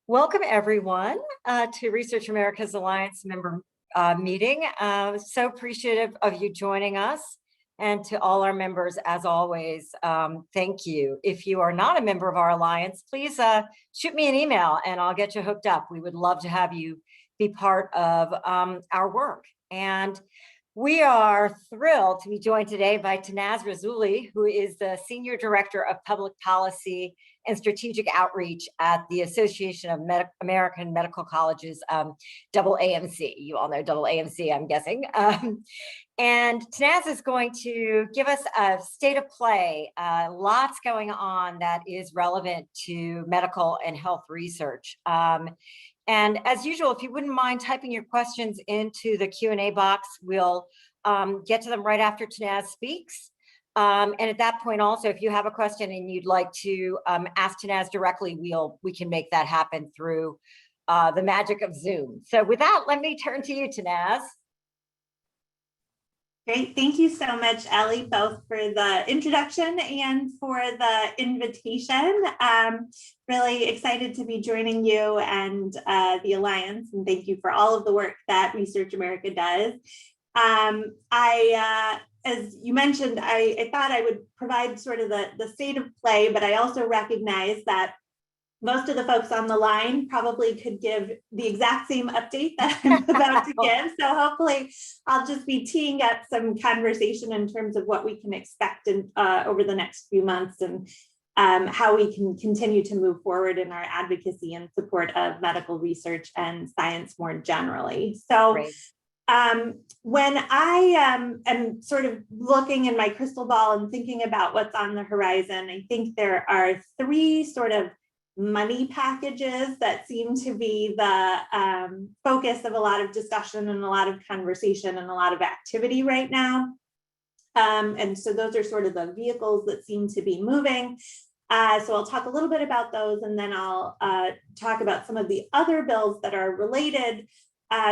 Welcome, everyone, to Research America's Alliance member meeting. So appreciative of you joining us, and to all our members, as always, thank you. If you are not a member of our Alliance, please shoot me an email and I'll get you hooked up. We would love to have you be part of our work. And we are thrilled to be joined today by Tannaz Rasouli, who is the Senior Director of Public Policy and Strategic Outreach at the Association of American Medical Colleges, AAMC. You all know AAMC, I'm guessing. And Tannaz is going to give us a state of play, lots going on that is relevant to medical and health research. And as usual, if you wouldn't mind typing your questions into the Q&A box, we'll get to them right after Tannaz speaks. And at that point also, if you have a question and you'd like to ask Tannaz directly, we can make that happen through the magic of Zoom. So with that, let me turn to you, Tannaz. Great. Thank you so much, Ellie, both for the introduction and for the invitation. Really excited to be joining you and the Alliance, and thank you for all of the work that Research America does. As you mentioned, I thought I would provide sort of the state of play, but I also recognize that most of the folks on the line probably could give the exact same update that I'm about to give. So hopefully I'll just be teeing up some conversation in terms of what we can expect over the next few months, and how we can continue to move forward in our advocacy and support of medical research and science more generally. So Great. When I am sort of looking in my crystal ball and thinking about what's on the horizon, I think there are three sort of money packages that seem to be the focus of a lot of discussion and a lot of conversation and a lot of activity right now. And so those are sort of the vehicles that seem to be moving. So I'll talk a little bit about those, and then I'll talk about some of the other bills that are related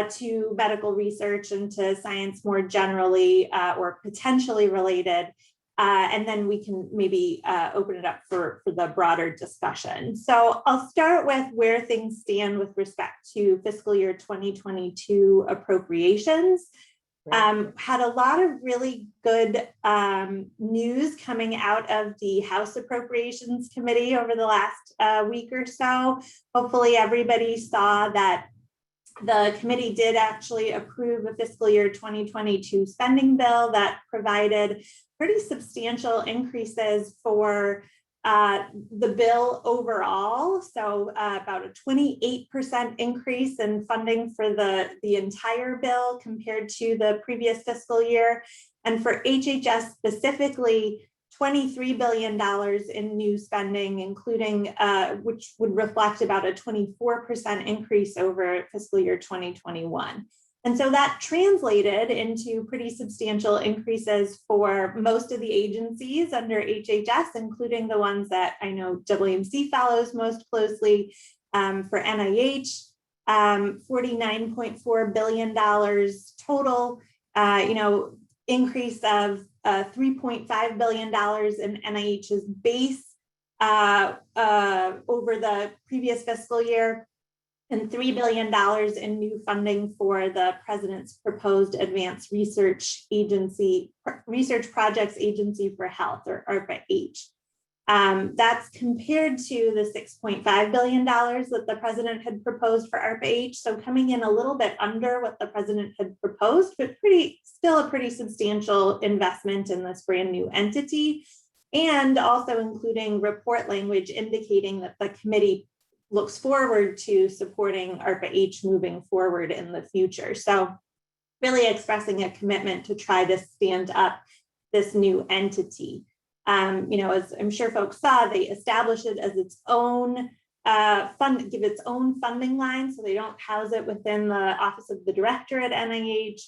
to medical research and to science more generally, or potentially related. And then we can maybe open it up for the broader discussion. So I'll start with where things stand with respect to fiscal year 2022 appropriations. Had a lot of really good news coming out of the House Appropriations Committee over the last week or so. Hopefully everybody saw that the committee did actually approve a fiscal year 2022 spending bill that provided pretty substantial increases for the bill overall. So about a 28% increase in funding for the entire bill compared to the previous fiscal year. And for HHS specifically, $23 billion in new spending, including which would reflect about a 24% increase over fiscal year 2021. And so that translated into pretty substantial increases for most of the agencies under HHS, including the ones that I know AAMC follows most closely. For NIH, $49.4 billion total, increase of $3.5 billion in NIH's base over the previous fiscal year, and $3 billion in new funding for the President's proposed Advanced Research Projects Agency for Health, or ARPA-H. That's compared to the $6.5 billion that the President had proposed for ARPA-H. So coming in a little bit under what the President had proposed, but still a pretty substantial investment in this brand new entity, and also including report language indicating that the committee looks forward to supporting ARPA-H moving forward in the future. So really expressing a commitment to try to stand up this new entity. As I'm sure folks saw, they established it as its own give its own funding line, so they don't house it within the Office of the Director at NIH.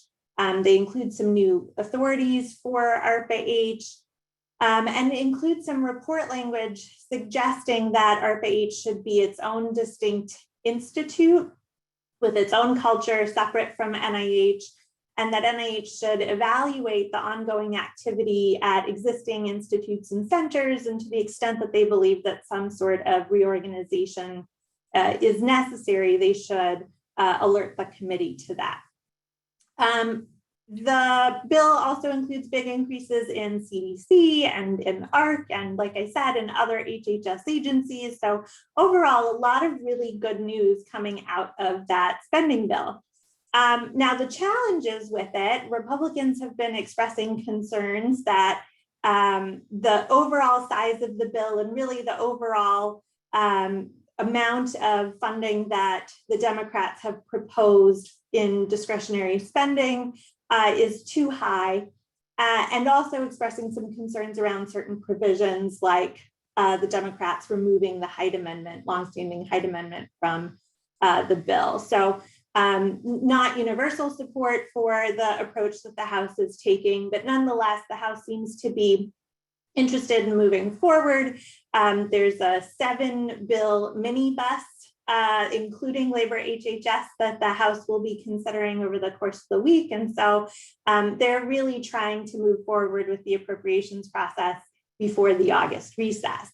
They include some new authorities for ARPA-H, and include some report language suggesting that ARPA-H should be its own distinct institute with its own culture, separate from NIH, and that NIH should evaluate the ongoing activity at existing institutes and centers, and to the extent that they believe that some sort of reorganization is necessary, they should alert the committee to that. The bill also includes big increases in CDC and in ARC, and like I said, in other HHS agencies. So overall, a lot of really good news coming out of that spending bill. Now, the challenges with it, Republicans have been expressing concerns that the overall size of the bill and really the overall amount of funding that the Democrats have proposed in discretionary spending is too high, and also expressing some concerns around certain provisions like the Democrats removing the Hyde Amendment, longstanding Hyde Amendment from the bill. So not universal support for the approach that the House is taking, but nonetheless, the House seems to be interested in moving forward. There's a 7-bill minibus, including labor HHS, that the House will be considering over the course of the week. And so they're really trying to move forward with the appropriations process before the August recess.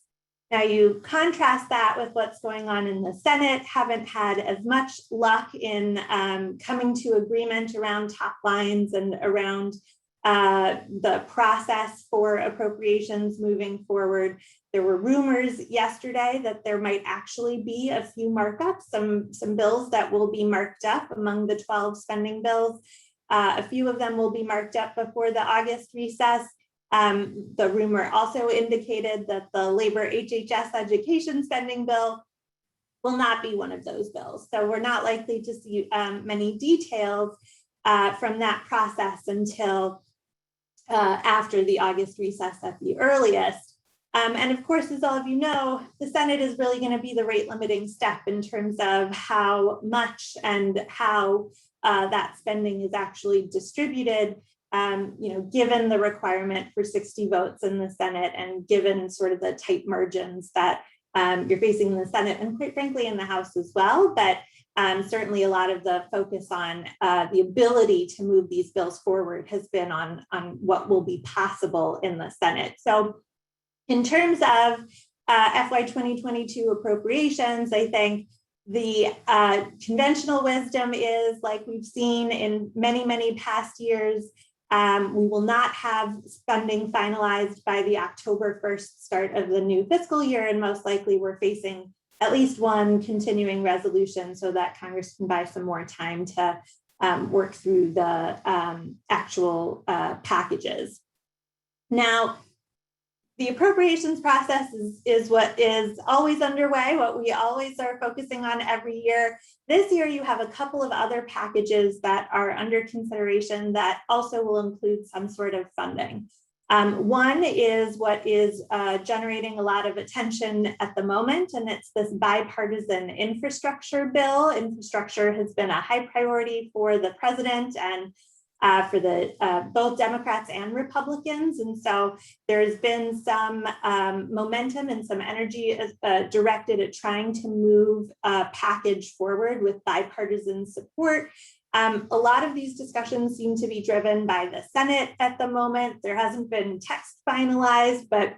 Now, you contrast that with what's going on in the Senate, haven't had as much luck in coming to agreement around top lines and around the process for appropriations moving forward. There were rumors yesterday that there might actually be a few markups, some bills that will be marked up among the 12 spending bills. A few of them will be marked up before the August recess. The rumor also indicated that the labor HHS education spending bill will not be one of those bills. So we're not likely to see many details from that process until after the August recess at the earliest. And of course, as all of you know, the Senate is really going to be the rate limiting step in terms of how much and how that spending is actually distributed. Given the requirement for 60 votes in the Senate and given sort of the tight margins that you're facing in the Senate and quite frankly in the House as well, but certainly a lot of the focus on the ability to move these bills forward has been on what will be possible in the Senate. So in terms of FY 2022 appropriations, I think the conventional wisdom is, like we've seen in many, many past years, we will not have funding finalized by the October 1st start of the new fiscal year, and most likely we're facing at least one continuing resolution so that Congress can buy some more time to work through the actual packages. Now, the appropriations process is what is always underway, what we always are focusing on every year. This year, you have a couple of other packages that are under consideration that also will include some sort of funding. One is what is generating a lot of attention at the moment, and it's this bipartisan infrastructure bill. Infrastructure has been a high priority for the president and for the both Democrats and Republicans. And so there's been some momentum and some energy directed at trying to move a package forward with bipartisan support. A lot of these discussions seem to be driven by the Senate at the moment. There hasn't been text finalized, but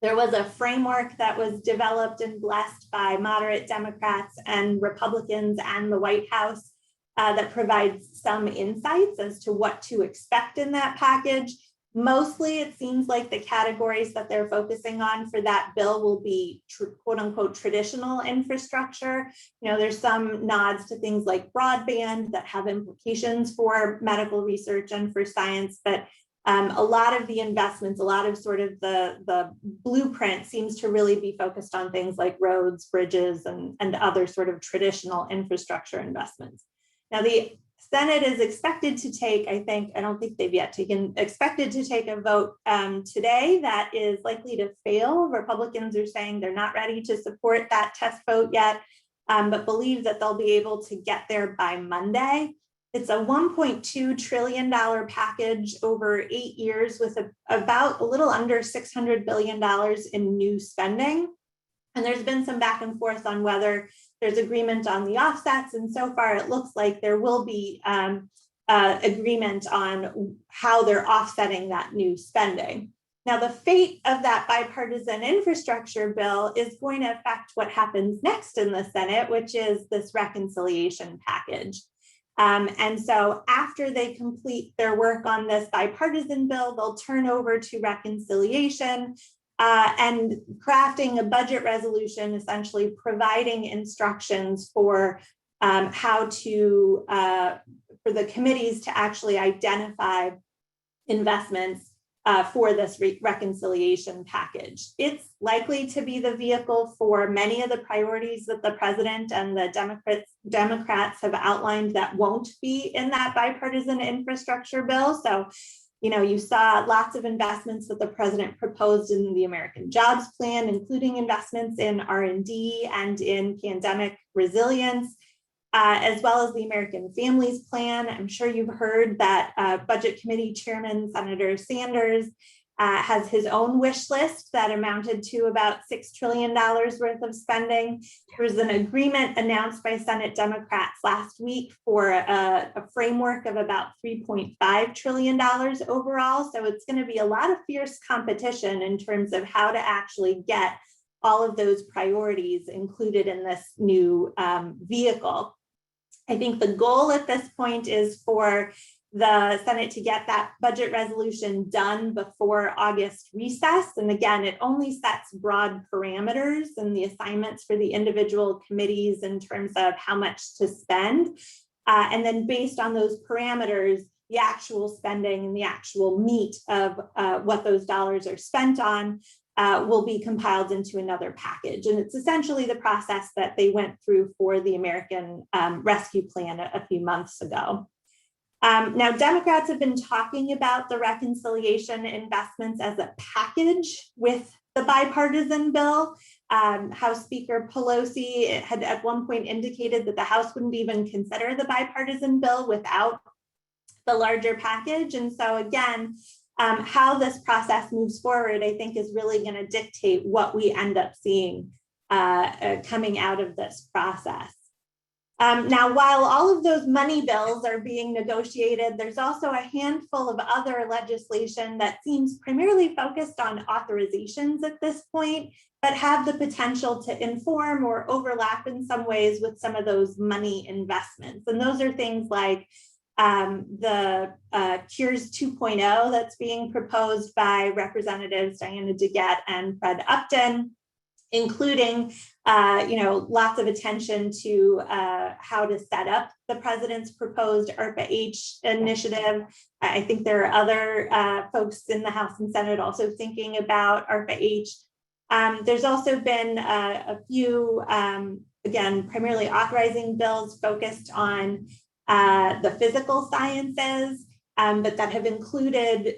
there was a framework that was developed and blessed by moderate Democrats and Republicans and the White House that provides some insights as to what to expect in that package. Mostly, it seems like the categories that they're focusing on for that bill will be quote unquote traditional infrastructure. There's some nods to things like broadband that have implications for medical research and for science, but a lot of the investments, a lot of sort of the blueprint seems to really be focused on things like roads, bridges, and other sort of traditional infrastructure investments. Now, the Senate is expected to take, I don't think they've yet expected to take a vote today that is likely to fail. Republicans are saying they're not ready to support that test vote yet, but believe that they'll be able to get there by Monday. It's a $1.2 trillion package over 8 years with about a little under $600 billion in new spending. And there's been some back and forth on whether there's agreement on the offsets. And so far, it looks like there will be agreement on how they're offsetting that new spending. Now, the fate of that bipartisan infrastructure bill is going to affect what happens next in the Senate, which is this reconciliation package. And so after they complete their work on this bipartisan bill, they'll turn over to reconciliation and crafting a budget resolution, essentially providing instructions for how to, for the committees to actually identify investments for this reconciliation package. It's likely to be the vehicle for many of the priorities that the president and the Democrats have outlined that won't be in that bipartisan infrastructure bill. So, you saw lots of investments that the president proposed in the American Jobs Plan, including investments in R&D and in pandemic resilience. As well as the American Families Plan. I'm sure you've heard that Budget Committee Chairman Senator Sanders has his own wish list that amounted to about $6 trillion worth of spending. There was an agreement announced by Senate Democrats last week for a framework of about $3.5 trillion overall. So it's going to be a lot of fierce competition in terms of how to actually get all of those priorities included in this new vehicle. I think the goal at this point is for the Senate to get that budget resolution done before August recess. And again, it only sets broad parameters and the assignments for the individual committees in terms of how much to spend. And then based on those parameters, the actual spending and the actual meat of what those dollars are spent on will be compiled into another package. And it's essentially the process that they went through for the American Rescue Plan a few months ago. Now, Democrats have been talking about the reconciliation investments as a package with the bipartisan bill. House Speaker Pelosi had at one point indicated that the House wouldn't even consider the bipartisan bill without the larger package. And so again, how this process moves forward, I think, is really going to dictate what we end up seeing coming out of this process. Now, while all of those money bills are being negotiated, there's also a handful of other legislation that seems primarily focused on authorizations at this point, but have the potential to inform or overlap in some ways with some of those money investments. And those are things like the Cures 2.0 that's being proposed by Representatives Diana DeGette and Fred Upton, including lots of attention to how to set up the president's proposed ARPA-H initiative. I think there are other folks in the House and Senate also thinking about ARPA-H. There's also been a few, again, primarily authorizing bills focused on the physical sciences, but that have included,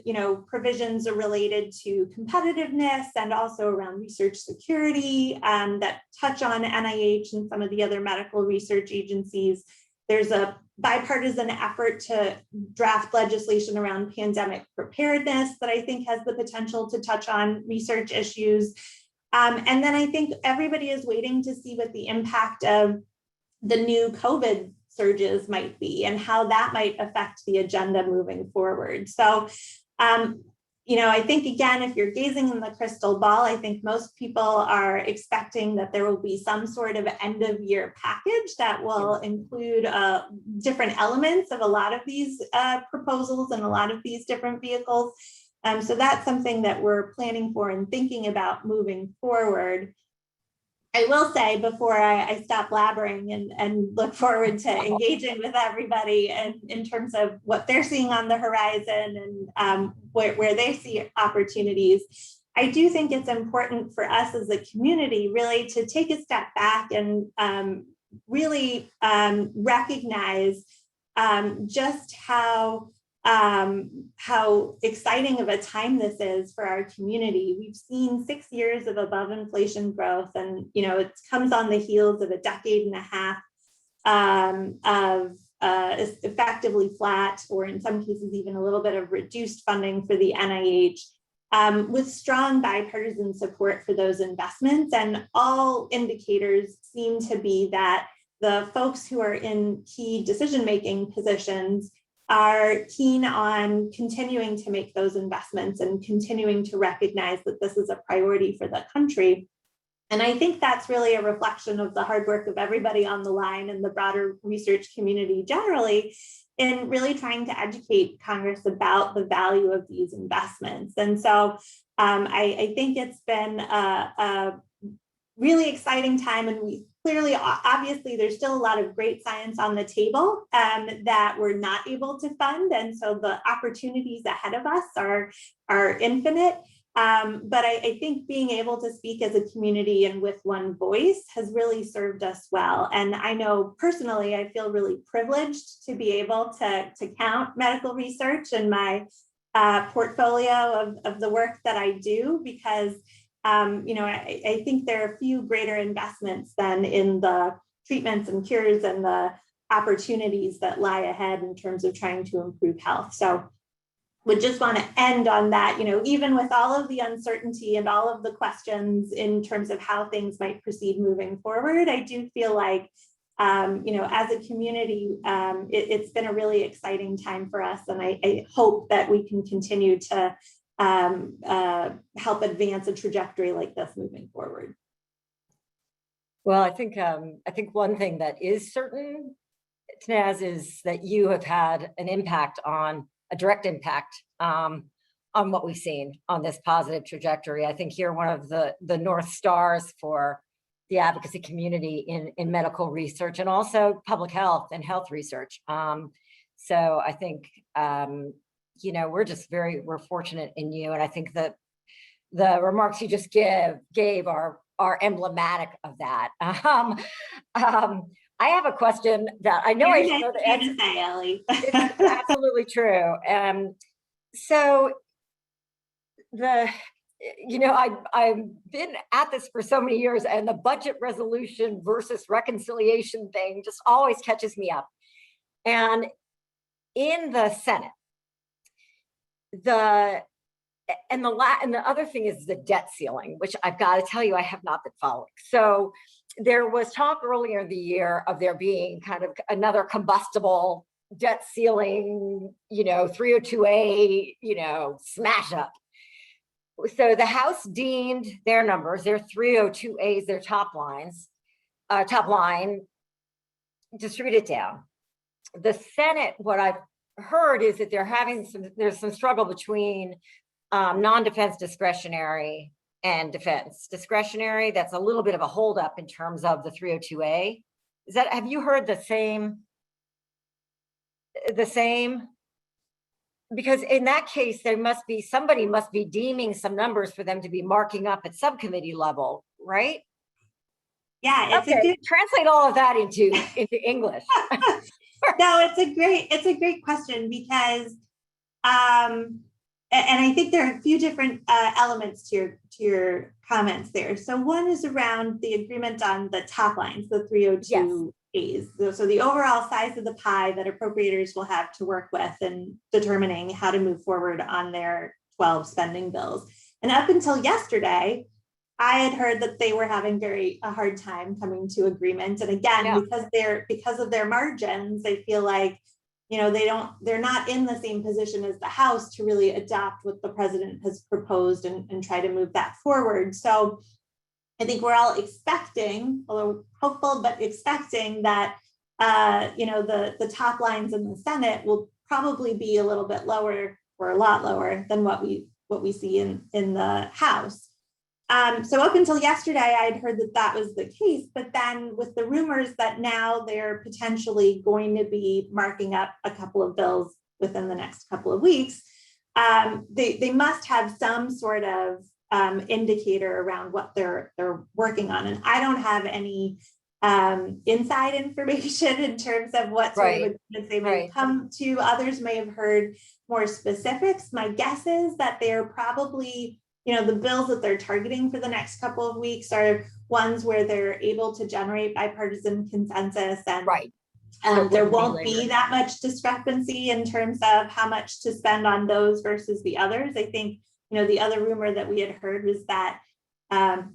provisions related to competitiveness and also around research security that touch on NIH and some of the other medical research agencies. There's a bipartisan effort to draft legislation around pandemic preparedness that I think has the potential to touch on research issues. And then I think everybody is waiting to see what the impact of the new COVID surges might be and how that might affect the agenda moving forward. So, I think, again, if you're gazing in the crystal ball, I think most people are expecting that there will be some sort of end of year package that will include different elements of a lot of these proposals and a lot of these different vehicles. So that's something that we're planning for and thinking about moving forward. I will say before I stop blabbering and look forward to engaging with everybody and in terms of what they're seeing on the horizon and where they see opportunities, I do think it's important for us as a community really to take a step back and really recognize just how exciting of a time this is for our community. We've seen 6 years of above inflation growth, and it comes on the heels of a decade and a half of effectively flat, or in some cases even a little bit of reduced funding for the NIH, with strong bipartisan support for those investments. And all indicators seem to be that the folks who are in key decision-making positions are keen on continuing to make those investments and continuing to recognize that this is a priority for the country. And I think that's really a reflection of the hard work of everybody on the line and the broader research community generally, in really trying to educate Congress about the value of these investments. And so I think it's been a really exciting time, and we clearly, obviously, there's still a lot of great science on the table that we're not able to fund. And so the opportunities ahead of us are infinite. But I think being able to speak as a community and with one voice has really served us well. And I know personally, I feel really privileged to be able to count medical research in my portfolio of the work that I do, because I think there are few greater investments than in the treatments and cures and the opportunities that lie ahead in terms of trying to improve health. So would just want to end on that, even with all of the uncertainty and all of the questions in terms of how things might proceed moving forward, I do feel like, as a community, it's been a really exciting time for us. And I hope that we can continue to help advance a trajectory like this moving forward. Well, I think one thing that is certain, Tannaz, is that you have had a direct impact on what we've seen on this positive trajectory. I think you're one of the North Stars for the advocacy community in medical research and also public health and health research. So I think, we're fortunate in you. And I think that the remarks you just gave are emblematic of that. I have a question that I know I should know the answer. Say, Ellie. It's absolutely true. So I've been at this for so many years, and the budget resolution versus reconciliation thing just always catches me up. And in the Senate, the other thing is the debt ceiling, which I've got to tell you, I have not been following. So there was talk earlier in the year of there being kind of another combustible debt ceiling, 302A, smash up. So the House deemed their numbers, their 302As, their top line, distributed down. The Senate, what I've heard is that there's some struggle between non-defense discretionary and defense discretionary. That's a little bit of a holdup in terms of the 302A. Have you heard the same? Because in that case, somebody must be deeming some numbers for them to be marking up at subcommittee level, right? Yeah, translate all of that into English. No, it's a great question, because and I think there are a few different elements to your comments there. So one is around the agreement on the top lines, the 302As. Yes. So the overall size of the pie that appropriators will have to work with in determining how to move forward on their 12 spending bills. And up until yesterday, I had heard that they were having a hard time coming to agreement. And again, because of their margins, they feel like, they're not in the same position as the House to really adopt what the president has proposed and try to move that forward. So I think we're all expecting, although hopeful, but expecting that, the top lines in the Senate will probably be a little bit lower, or a lot lower than what we see in the House. So up until yesterday, I'd heard that was the case, but then with the rumors that now they're potentially going to be marking up a couple of bills within the next couple of weeks, they must have some sort of indicator around what they're working on. And I don't have any inside information in terms of what sort of agreements they may come to. Others may have heard more specifics. My guess is that they're probably, the bills that they're targeting for the next couple of weeks are ones where they're able to generate bipartisan consensus, and there won't be that much discrepancy in terms of how much to spend on those versus the others. I think, the other rumor that we had heard was that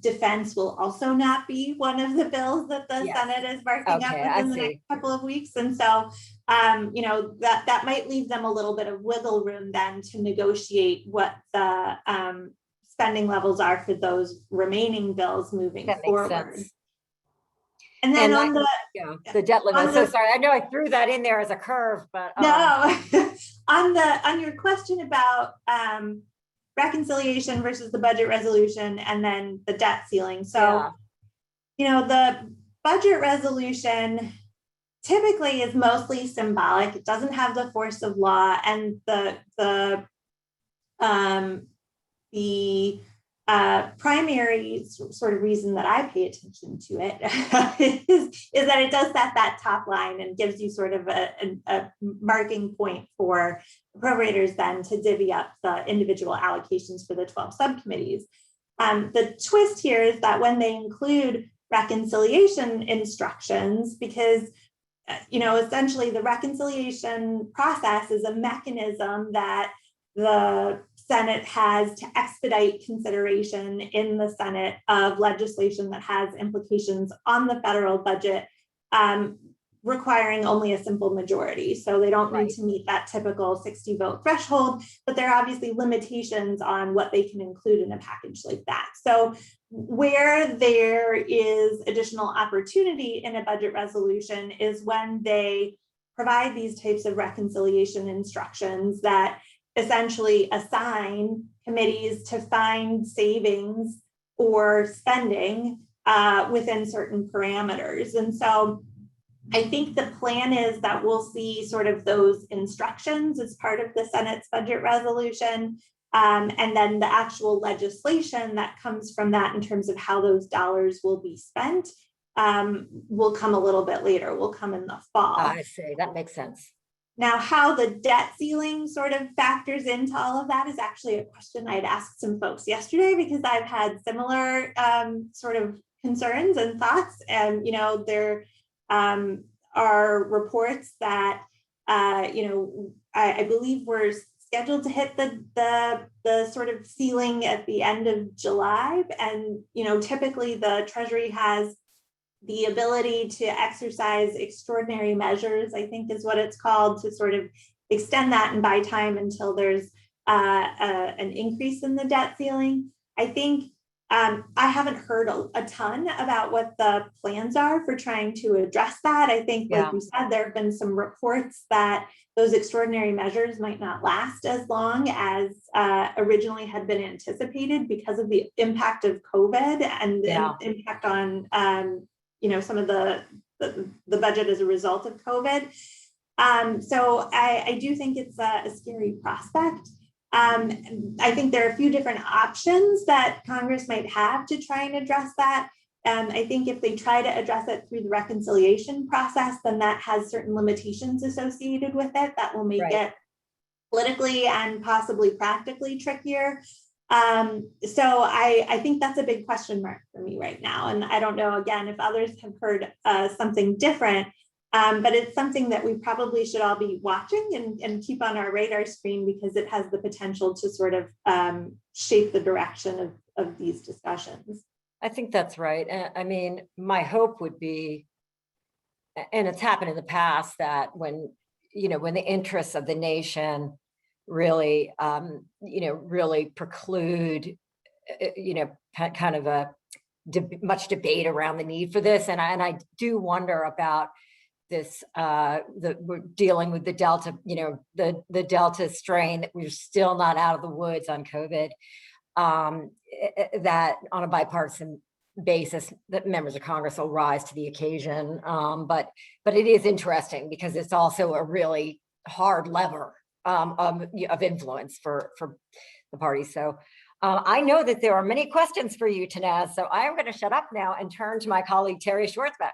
Defense will also not be one of the bills that the Yes. Senate is marking up Okay, I within the see. next couple of weeks. And so, you know, that might leave them a little bit of wiggle room then to negotiate what the spending levels are for those remaining bills moving That makes forward. sense. And then And on the yeah, the debt limit. So sorry, I know I threw that in there as a curve, but no, on your question about reconciliation versus the budget resolution and then the debt ceiling. So, yeah. you know, the budget resolution typically is mostly symbolic. It doesn't have the force of law, and the primary sort of reason that I pay attention to it is that it does set that top line and gives you sort of a marking point for appropriators then to divvy up the individual allocations for the 12 subcommittees. The twist here is that when they include reconciliation instructions, because you know, essentially the reconciliation process is a mechanism that the Senate has to expedite consideration in the Senate of legislation that has implications on the federal budget, requiring only a simple majority. So they don't need to meet that typical 60 vote threshold, but there are obviously limitations on what they can include in a package like that. So where there is additional opportunity in a budget resolution is when they provide these types of reconciliation instructions that essentially assign committees to find savings or spending within certain parameters. And so I think the plan is that we'll see sort of those instructions as part of the Senate's budget resolution. And then the actual legislation that comes from that in terms of how those dollars will be spent will come a little bit later, will come in the fall. I see, that makes sense. Now, how the debt ceiling sort of factors into all of that is actually a question I'd asked some folks yesterday, because I've had similar sort of concerns and thoughts. And, you know, there are reports that, you know, I believe we're scheduled to hit the sort of ceiling at the end of July. And, you know, typically the Treasury has the ability to exercise extraordinary measures, I think is what it's called, to sort of extend that and buy time until there's an increase in the debt ceiling. I think I haven't heard a ton about what the plans are for trying to address that. I think, like you said, there have been some reports that those extraordinary measures might not last as long as originally had been anticipated because of the impact of COVID and the impact on you know, some of the budget as a result of COVID. So I do think it's a scary prospect. I think there are a few different options that Congress might have to try and address that. I think if they try to address it through the reconciliation process, then that has certain limitations associated with it that will make it politically and possibly practically trickier. So I think that's a big question mark for me right now. And I don't know, again, if others have heard something different, but it's something that we probably should all be watching and keep on our radar screen, because it has the potential to sort of shape the direction of these discussions. I think that's right. I mean, my hope would be, and it's happened in the past, that when, you know, when the interests of the nation really, you know, really preclude, you know, kind of a much debate around the need for this. And I do wonder about this, we're dealing with the Delta, you know, the Delta strain, that we're still not out of the woods on COVID, that on a bipartisan basis that members of Congress will rise to the occasion. But it is interesting because it's also a really hard lever of influence for the party. So I know that there are many questions for you, Tannaz, so I am going to shut up now and turn to my colleague, Terry Schwartzbeck.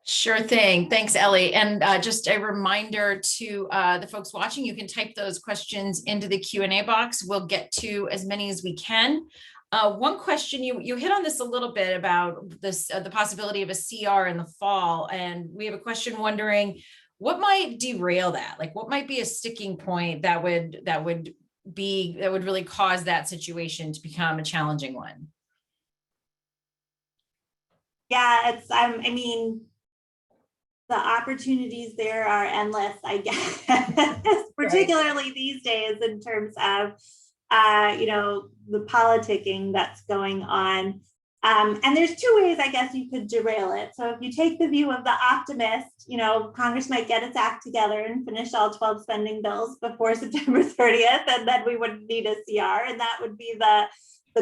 Sure thing. Thanks, Ellie. And just a reminder to the folks watching, you can type those questions into the Q&A box. We'll get to as many as we can. One question, you hit on this a little bit about this, the possibility of a CR in the fall. And we have a question wondering, what might derail that? Like, what might be a sticking point that would would really cause that situation to become a challenging one? Yeah, it's, I mean, the opportunities there are endless, I guess, particularly these days in terms of, you know, the politicking that's going on. And there's two ways, I guess, you could derail it. So if you take the view of the optimist, you know, Congress might get its act together and finish all 12 spending bills before September 30th, and then we wouldn't need a CR, and that would be the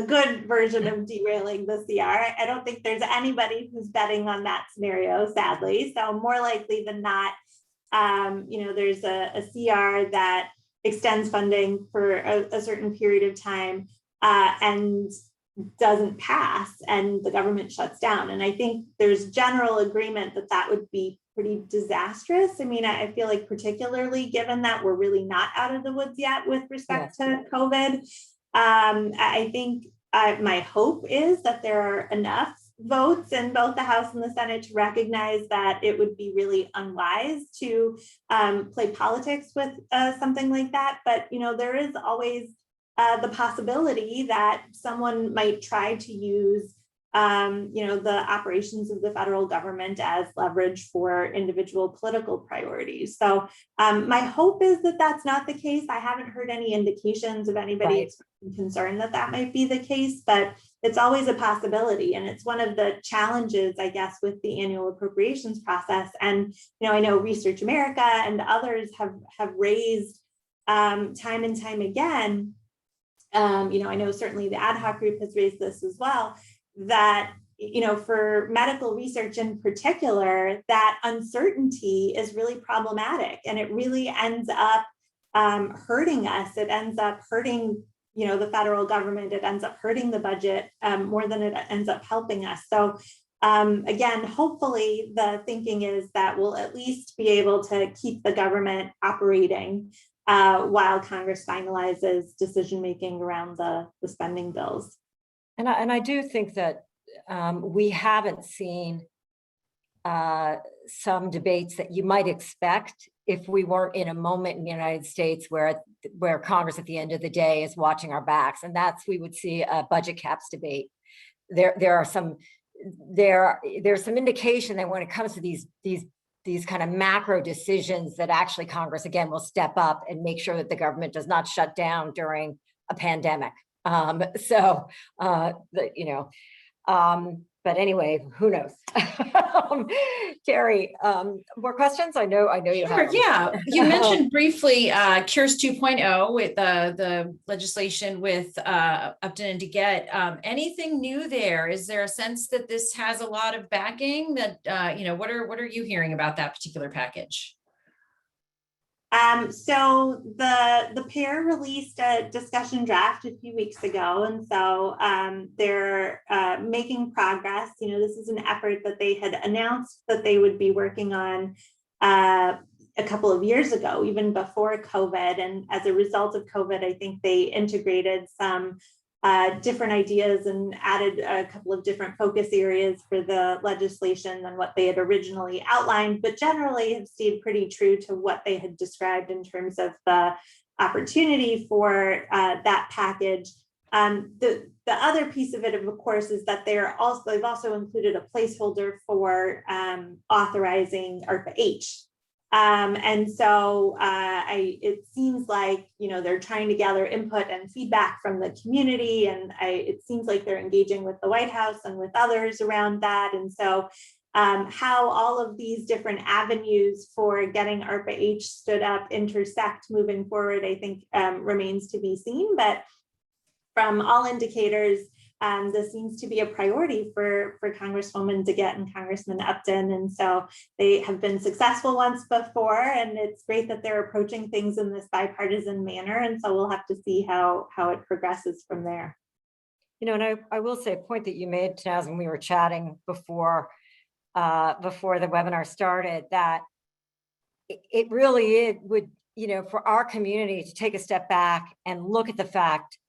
good version of derailing the CR. I don't think there's anybody who's betting on that scenario, sadly. So more likely than not, you know, there's a CR that extends funding for a certain period of time and doesn't pass, and the government shuts down. And I think there's general agreement that that would be pretty disastrous. I mean, I feel like particularly given that we're really not out of the woods yet with respect to COVID. I think my hope is that there are enough votes in both the House and the Senate to recognize that it would be really unwise to play politics with something like that. But, you know, there is always the possibility that someone might try to use you know, the operations of the federal government as leverage for individual political priorities. So my hope is that that's not the case. I haven't heard any indications of anybody concerned that that might be the case, but it's always a possibility. And it's one of the challenges, I guess, with the annual appropriations process. And, you know, I know Research America and others have raised time and time again. You know, I know certainly the ad hoc group has raised this as well, that, you know, for medical research in particular, that uncertainty is really problematic, and it really ends up hurting us. It ends up hurting, you know, the federal government. It ends up hurting the budget more than it ends up helping us. So again, hopefully the thinking is that we'll at least be able to keep the government operating while Congress finalizes decision-making around the spending bills. And I do think that we haven't seen some debates that you might expect if we weren't in a moment in the United States where Congress at the end of the day is watching our backs, and that's, we would see a budget caps debate. There's some indication that when it comes to these kind of macro decisions, that actually Congress again will step up and make sure that the government does not shut down during a pandemic. But anyway, who knows? Terry, more questions? I know you Sure, have. yeah. You mentioned briefly Cures 2.0 with the legislation with Upton and DeGette. Anything new there? Is there a sense that this has a lot of backing? That you know, what are you hearing about that particular package? So the pair released a discussion draft a few weeks ago, and so they're making progress. You know, this is an effort that they had announced that they would be working on a couple of years ago, even before COVID. And as a result of COVID, I think they integrated some different ideas and added a couple of different focus areas for the legislation than what they had originally outlined, but generally have stayed pretty true to what they had described in terms of the opportunity for that package. The other piece of it, of course, is that they've also included a placeholder for authorizing ARPA-H. And so it seems like, you know, they're trying to gather input and feedback from the community, and it seems like they're engaging with the White House and with others around that. And so how all of these different avenues for getting ARPA-H stood up intersect moving forward, I think remains to be seen. But from all indicators, this seems to be a priority for Congresswoman DeGette and Congressman Upton. And so they have been successful once before, and it's great that they're approaching things in this bipartisan manner. And so we'll have to see how it progresses from there. You know, and I will say a point that you made, Tannaz, when we were chatting before the webinar started, that it really would, you know, for our community to take a step back and look at the fact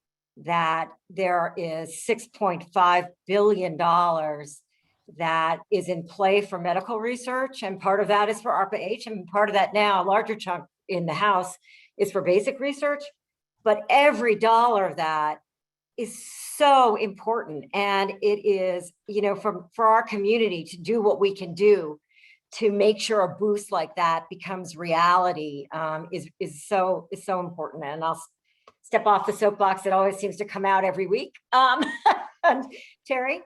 that there is $6.5 billion that is in play for medical research. And part of that is for ARPA-H, and part of that now, a larger chunk in the House, is for basic research. but every dollar of that is so important. And it is, you know, for our community to do what we can do to make sure a boost like that becomes reality is so important. And I'll step off the soapbox. It always seems to come out every week. And Terry?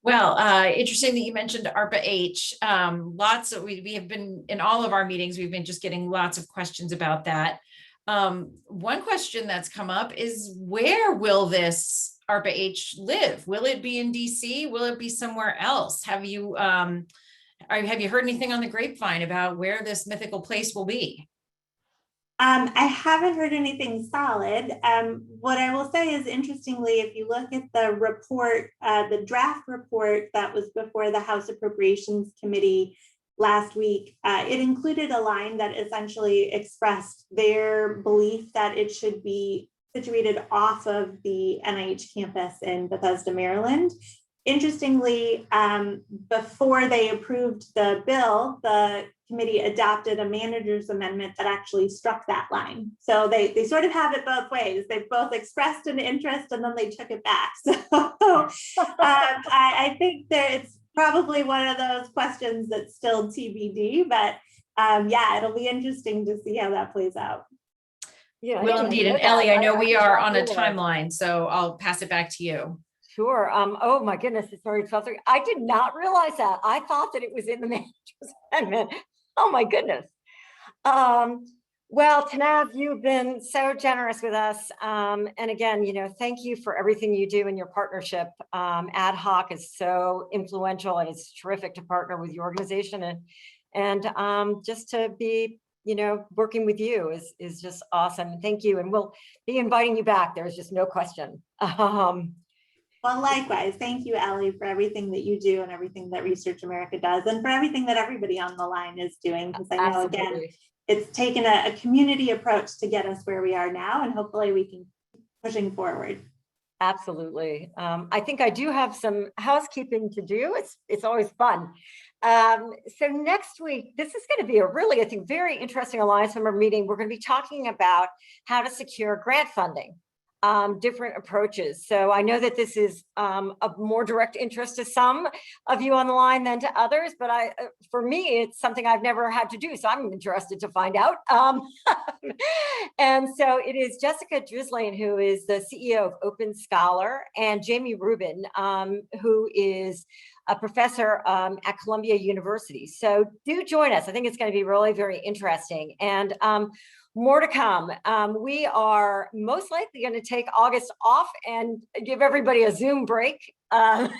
Well, interesting that you mentioned ARPA-H. Lots of, we have been in all of our meetings, we've been just getting lots of questions about that. One question that's come up is, where will this ARPA-H live? Will it be in DC? Will it be somewhere else? Have you heard anything on the grapevine about where this mythical place will be? I haven't heard anything solid. What I will say is, interestingly, if you look at the report, the draft report that was before the House Appropriations Committee last week, it included a line that essentially expressed their belief that it should be situated off of the NIH campus in Bethesda, Maryland. Interestingly, before they approved the bill, the committee adopted a manager's amendment that actually struck that line. So they sort of have it both ways. They both expressed an interest and then they took it back. So I think it's probably one of those questions that's still TBD, but yeah, it'll be interesting to see how that plays out. Yeah, Well, indeed. And Ellie, I know we are on a timeline, so I'll pass it back to you. Sure. Oh my goodness, it's already 12:30. I did not realize that. I thought that it was in the manager's amendment. Oh my goodness. Well, Tannaz, you've been so generous with us. And again, you know, thank you for everything you do in your partnership. Ad hoc is so influential, and it's terrific to partner with your organization, and just to be, you know, working with you is just awesome. Thank you. And we'll be inviting you back. There's just no question. Well, likewise, thank you, Ellie, for everything that you do and everything that Research America does, and for everything that everybody on the line is doing, because I know, again, it's taken a community approach to get us where we are now, and hopefully we can keep pushing forward. Absolutely. I think I do have some housekeeping to do. It's always fun. So next week, this is going to be a really, I think, very interesting Alliance member meeting. We're going to be talking about how to secure grant funding. Different approaches. So I know that this is of more direct interest to some of you on the line than to others, but for me, it's something I've never had to do. So I'm interested to find out. And so it is Jessica Drislane, who is the CEO of Open Scholar, and Jamie Rubin, who is a professor at Columbia University. So do join us. I think it's going to be really very interesting. And more to come. We are most likely going to take August off and give everybody a Zoom break and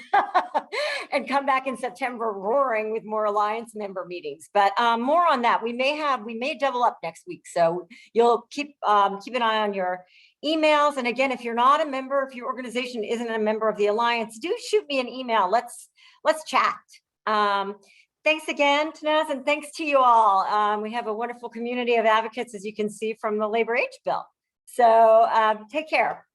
come back in September roaring with more Alliance member meetings. But more on that. We may double up next week. So you'll keep an eye on your emails. And again, if you're not a member, if your organization isn't a member of the Alliance, do shoot me an email. Let's chat. Thanks again, Tannaz, and thanks to you all. We have a wonderful community of advocates, as you can see from the Labor Age Bill. So take care.